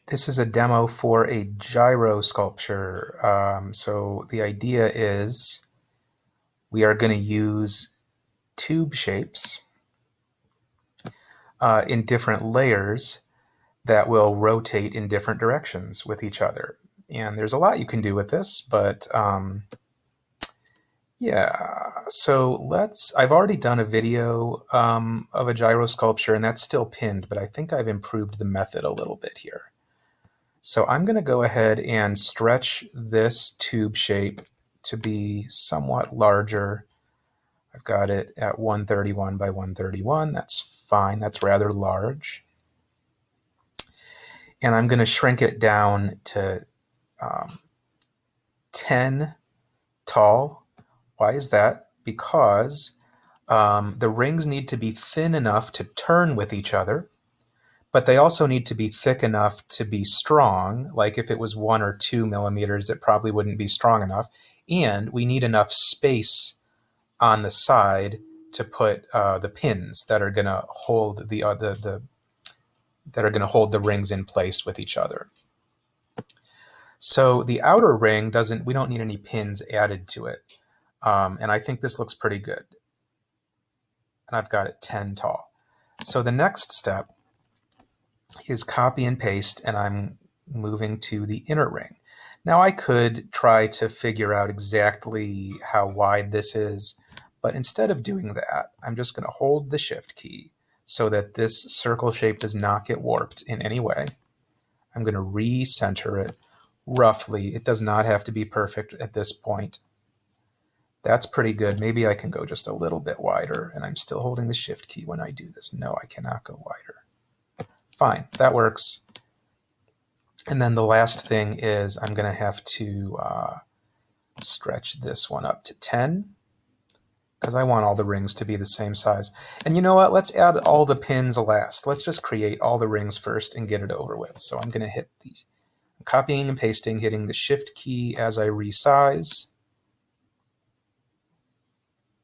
This is a demo for a gyro sculpture. So the idea is we are going to use tube shapes in different layers that will rotate in different directions with each other. And there's a lot you can do with this, but yeah. So I've already done a video of a gyro sculpture, and that's still pinned, but I think I've improved the method a little bit here. So I'm going to go ahead and stretch this tube shape to be somewhat larger. I've got it at 131 by 131. That's fine. That's rather large. And I'm going to shrink it down to 10 tall. Why is that? Because the rings need to be thin enough to turn with each other, but they also need to be thick enough to be strong. Like if it was 1 or 2 millimeters, it probably wouldn't be strong enough. And we need enough space on the side to put the pins that are going to hold the rings in place with each other. So the outer ring we don't need any pins added to it. And I think this looks pretty good. And I've got it 10 tall. So the next step is copy and paste, and I'm moving to the inner ring. Now I could try to figure out exactly how wide this is, but instead of doing that, I'm just going to hold the Shift key so that this circle shape does not get warped in any way. I'm going to recenter it roughly. It does not have to be perfect at this point. That's pretty good. Maybe I can go just a little bit wider, and I'm still holding the Shift key when I do this. No, I cannot go wider. Fine, that works. And then the last thing is I'm going to have to stretch this one up to 10 because I want all the rings to be the same size. And you know what? Let's add all the pins last. Let's just create all the rings first and get it over with. So I'm going to hit the copying and pasting, hitting the Shift key as I resize.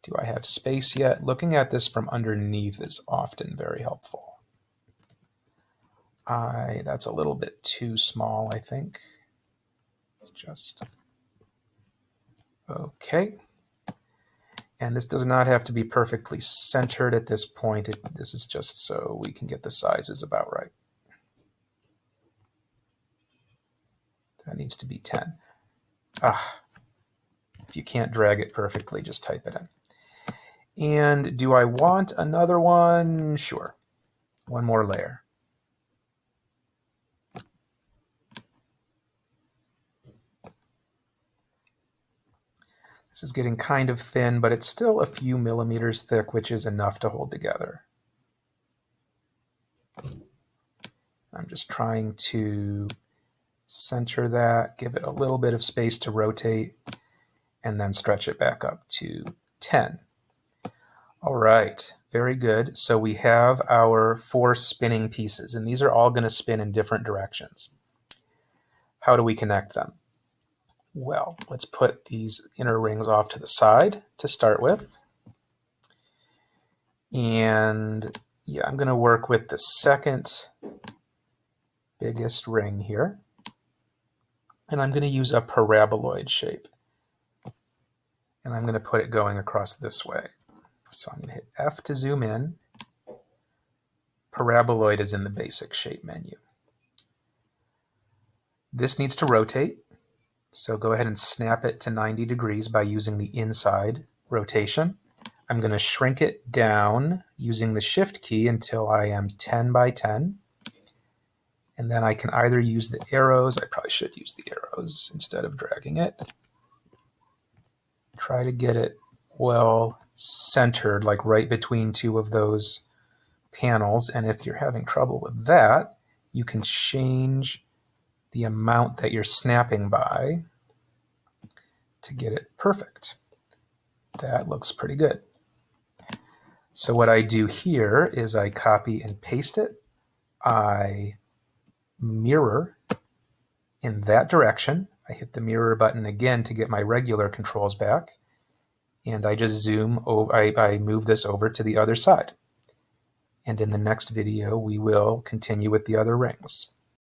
Do I have space yet? Looking at this from underneath is often very helpful. That's a little bit too small, I think. It's just okay. And this does not have to be perfectly centered at this point. This is just so we can get the sizes about right. That needs to be 10. If you can't drag it perfectly, just type it in. And do I want another one? Sure. One more layer. This is getting kind of thin, but it's still a few millimeters thick, which is enough to hold together. I'm just trying to center that, give it a little bit of space to rotate, and then stretch it back up to 10. All right, very good. So we have our 4 spinning pieces, and these are all going to spin in different directions. How do we connect them? Well, let's put these inner rings off to the side to start with. And yeah, I'm going to work with the second biggest ring here. And I'm going to use a paraboloid shape. And I'm going to put it going across this way. So I'm going to hit F to zoom in. Paraboloid is in the basic shape menu. This needs to rotate. So go ahead and snap it to 90 degrees by using the inside rotation. I'm going to shrink it down using the Shift key until I am 10 by 10. And then I can either use the arrows. I probably should use the arrows instead of dragging it. Try to get it well centered, like right between 2 of those panels. And if you're having trouble with that, you can change the amount that you're snapping by to get it perfect. That looks pretty good. So what I do here is I copy and paste it. I mirror in that direction. I hit the mirror button again to get my regular controls back. And I just zoom over, I move this over to the other side. And in the next video, we will continue with the other rings.